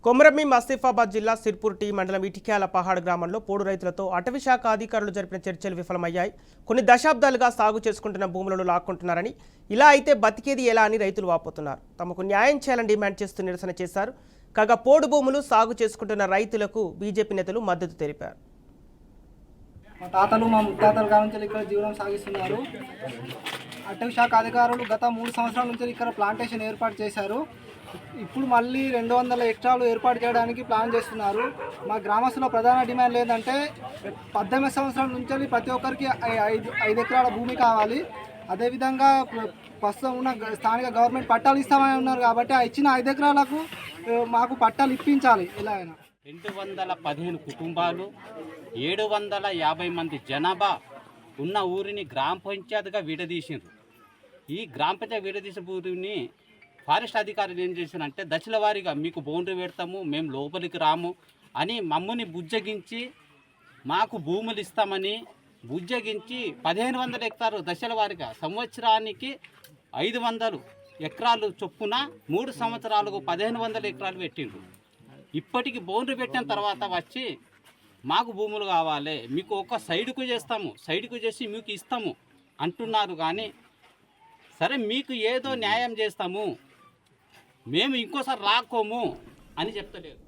కొమరమి మస్తీఫాబాద్ జిల్లా సిర్పూర్ టీ మండలం ఇటిక్యాల పహాడ్ గ్రామంలో పోడు రైతులతో అటవీ శాఖ అధికారులు జరిపిన చర్చలు విఫలమయ్యాయి. కొన్ని దశాబ్దాలుగా సాగు చేసుకుంటున్న భూములను లాక్కుంటున్నారని, ఇలా అయితే బతికేది ఎలా అని రైతులు వాపోతున్నారు. తమకు న్యాయం చేయాలని డిమాండ్ చేస్తూ నిరసన చేశారు. కాగా పోడు భూములు సాగు చేసుకుంటున్న రైతులకు బీజేపీ నేతలు మద్దతు తెలిపారు. మా తాతలు మా ముత్తాతల కాలం నుంచి ఇక్కడ జీవనం సాగిస్తున్నారు. అటవీ శాఖ అధికారులు గత 3 సంవత్సరాల నుంచి ఇక్కడ ప్లాంటేషన్ ఏర్పాటు చేశారు. ఇప్పుడు మళ్ళీ 200 ఎకరాలు ఏర్పాటు చేయడానికి ప్లాన్ చేస్తున్నారు. మా గ్రామస్తుల ప్రధాన డిమాండ్ ఏంటంటే 18 సంవత్సరాల నుంచి ప్రతి ఒక్కరికి 5 ఎకరాల భూమి కావాలి. అదేవిధంగా ప్రస్తుతం ఉన్న స్థానిక గవర్నమెంట్ పట్టాలు ఇస్తామని ఉన్నారు కాబట్టి ఆ ఇచ్చిన 5 ఎకరాలకు మాకు పట్టాలు ఇప్పించాలి. ఎలా అయినా 215 కుటుంబాలు 750 మంది జనాభా ఉన్న ఊరిని గ్రామ పంచాయతీగా విడదీసిండ్రు. ఈ గ్రామ పంచాయతీ విడదీసిన ఊరిని ఫారెస్ట్ అధికారులు ఏం చేశారంటే దశల వారీగా మీకు బౌండరీ పెడతాము, మేము లోపలికి రాము అని మమ్మల్ని బుజ్జగించి మాకు భూములు ఇస్తామని బుజ్జగించి 1500 ఎకరాలు దశల వారీగా సంవత్సరానికి 500 ఎకరాలు చొప్పున 3 సంవత్సరాలకు 1500 ఎకరాలు పెట్టిండ్రు. ఇప్పటికి బౌండరీ పెట్టిన తర్వాత వచ్చి మాకు భూములు కావాలి, మీకు ఒక సైడ్కు చేస్తాము, సైడ్కు చేసి మీకు ఇస్తాము అంటున్నారు. కానీ సరే మీకు ఏదో న్యాయం చేస్తాము, మేము ఇంకోసారి రాకోము అని చెప్తలేరు.